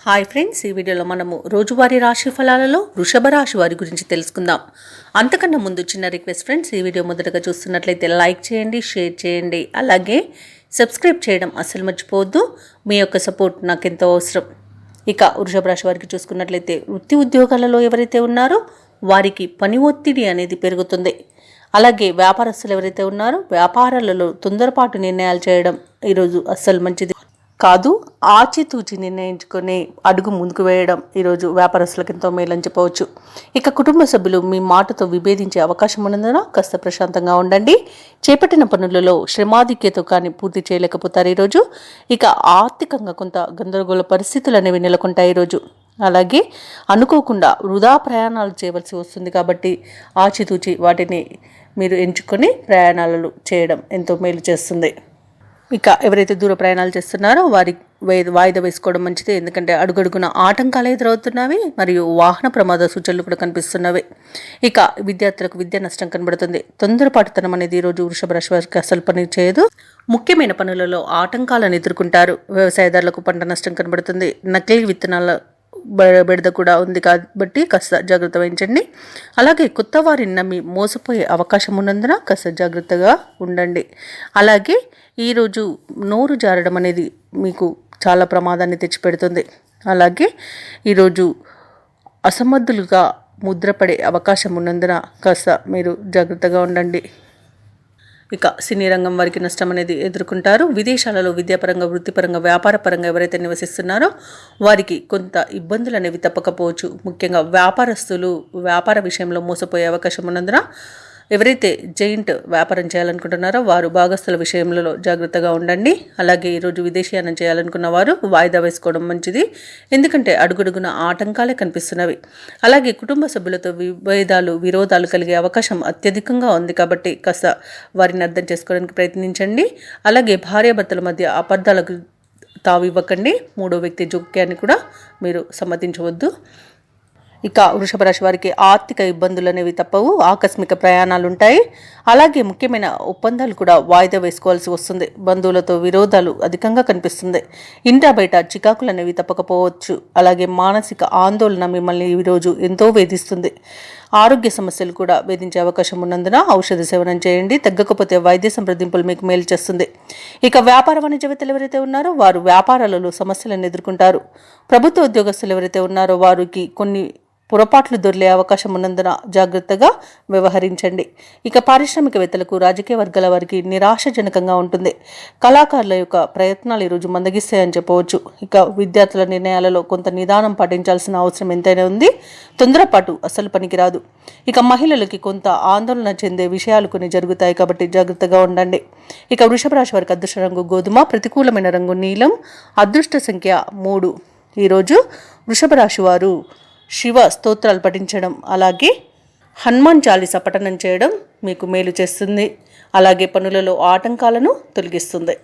Hi friends, ఈ వీడియోలో మనము రోజువారీ రాశి ఫలాలలో వృషభ రాశి వారి గురించి తెలుసుకుందాం. అంతకన్నా ముందు చిన్న రిక్వెస్ట్ ఫ్రెండ్స్, ఈ వీడియో మొదటగా చూస్తున్నట్లయితే లైక్ చేయండి, షేర్ చేయండి, అలాగే సబ్స్క్రైబ్ చేయడం అస్సలు మర్చిపోవద్దు. మీ యొక్క సపోర్ట్ నాకు ఎంతో అవసరం. ఇక వృషభ రాశి వారికి చూసుకున్నట్లయితే వృత్తి ఉద్యోగాలలో ఎవరైతే ఉన్నారో వారికి పని ఒత్తిడి అనేది పెరుగుతుంది. అలాగే వ్యాపారస్తులు ఎవరైతే ఉన్నారో వ్యాపారాలలో తొందరపాటు నిర్ణయాలు చేయడం ఈరోజు అస్సలు మంచిది కాదు. ఆచితూచి నిర్ణయించుకొని అడుగు ముందుకు వేయడం ఈరోజు వ్యాపారస్తులకు ఎంతో మేలని చెప్పవచ్చు. ఇక కుటుంబ సభ్యులు మీ మాటతో విభేదించే అవకాశం ఉన్నందున కాస్త ప్రశాంతంగా ఉండండి. చేపట్టిన పనులలో శ్రమాధిక్యతో కానీ పూర్తి చేయలేకపోతారు ఈరోజు. ఇక ఆర్థికంగా కొంత గందరగోళ పరిస్థితులు అనేవి నెలకొంటాయి ఈరోజు. అలాగే అనుకోకుండా వృధా ప్రయాణాలు చేయవలసి వస్తుంది కాబట్టి ఆచితూచి వాటిని మీరు ఎంచుకొని ప్రయాణాలు చేయడం ఎంతో మేలు చేస్తుంది. ఇక ఎవరైతే దూర ప్రయాణాలు చేస్తున్నారో వారి వాయిదా వేసుకోవడం మంచిది. ఎందుకంటే అడుగడుగున ఆటంకాలు ఎదురవుతున్నవి మరియు వాహన ప్రమాద సూచనలు కూడా కనిపిస్తున్నవి. ఇక విద్యార్థులకు విద్యా నష్టం కనబడుతుంది. తొందరపాటుతనం అనేది ఈరోజు వృషభ రాశి వారికి అసలు పని చేయదు. ముఖ్యమైన పనులలో ఆటంకాలను ఎదుర్కొంటారు. వ్యవసాయదారులకు పంట నష్టం కనబడుతుంది. నకిలీ విత్తనాల బెడద కూడా ఉంది కాబట్టి కాస్త జాగ్రత్త వహించండి. అలాగే కొత్త వారిని నమ్మి మోసపోయే అవకాశం ఉన్నందున కాస్త జాగ్రత్తగా ఉండండి. అలాగే ఈరోజు నోరు జారడం అనేది మీకు చాలా ప్రమాదాన్ని తెచ్చిపెడుతుంది. అలాగే ఈరోజు అసమర్థులుగా ముద్రపడే అవకాశం ఉన్నందున కాస్త మీరు జాగ్రత్తగా ఉండండి. ఇక సినీ రంగం వారికి నష్టం అనేది ఎదుర్కొంటారు. విదేశాలలో విద్యాపరంగా, వృత్తిపరంగా, వ్యాపారపరంగా ఎవరైతే నివసిస్తున్నారో వారికి కొంత ఇబ్బందులు అనేవి తప్పకపోవచ్చు. ముఖ్యంగా వ్యాపారస్తులు వ్యాపార విషయంలో మోసపోయే అవకాశం ఉన్నందున ఎవరైతే జైంట్ వ్యాపారం చేయాలనుకుంటున్నారో వారు భాగస్థుల విషయంలో జాగ్రత్తగా ఉండండి. అలాగే ఈరోజు విదేశీయానం చేయాలనుకున్న వారు వాయిదా వేసుకోవడం మంచిది. ఎందుకంటే అడుగడుగున ఆటంకాలే కనిపిస్తున్నవి. అలాగే కుటుంబ సభ్యులతో విరోధాలు కలిగే అవకాశం అత్యధికంగా ఉంది కాబట్టి కాస్త వారిని అర్థం చేసుకోవడానికి ప్రయత్నించండి. అలాగే భార్యాభర్తల మధ్య అపార్థాలకు తావివ్వకండి. మూడో వ్యక్తి జోక్యాన్ని కూడా మీరు సమ్మతించవద్దు. ఇక వృషభ రాశి వారికి ఆర్థిక ఇబ్బందులు అనేవి తప్పవు. ఆకస్మిక ప్రయాణాలు ఉంటాయి. అలాగే ముఖ్యమైన ఒప్పందాలు కూడా వాయిదా వేసుకోవాల్సి వస్తుంది. బంధువులతో విరోధాలు అధికంగా కనిపిస్తుంది. ఇంటా బయట చికాకులు అనేవి తప్పకపోవచ్చు. అలాగే మానసిక ఆందోళన మిమ్మల్ని ఈరోజు ఎంతో వేధిస్తుంది. ఆరోగ్య సమస్యలు కూడా వేధించే అవకాశం ఉన్నందున ఔషధ సేవనం చేయండి. తగ్గకపోతే వైద్య సంప్రదింపులు మీకు మేలు చేస్తుంది. ఇక వ్యాపార వాణిజ్యవేత్తలు ఎవరైతే ఉన్నారో వారు వ్యాపారాలలో సమస్యలను ఎదుర్కొంటారు. ప్రభుత్వ ఉద్యోగస్తులు ఎవరైతే ఉన్నారో వారికి కొన్ని పొరపాట్లు దొరికే అవకాశం ఉన్నందున జాగ్రత్తగా వ్యవహరించండి. ఇక పారిశ్రామికవేత్తలకు, రాజకీయ వర్గాల వారికి నిరాశజనకంగా ఉంటుంది. కళాకారుల యొక్క ప్రయత్నాలు ఈరోజు మందగిస్తాయని చెప్పవచ్చు. ఇక విద్యార్థుల నిర్ణయాలలో కొంత నిదానం పాటించాల్సిన అవసరం ఎంతైనా ఉంది. తొందరపాటు అసలు పనికిరాదు. ఇక మహిళలకి కొంత ఆందోళన చెందే విషయాలు కొన్ని జరుగుతాయి కాబట్టి జాగ్రత్తగా ఉండండి. ఇక వృషభ రాశి వారికి అదృష్ట రంగు గోధుమ, ప్రతికూలమైన రంగు నీలం, అదృష్ట సంఖ్య 3. ఈరోజు వృషభ రాశి వారు శివ స్తోత్రాలు పఠించడం, అలాగే హనుమాన్ చాలీసా పఠనం చేయడం మీకు మేలు చేస్తుంది. అలాగే పనులలో ఆటంకాలను తొలగిస్తుంది.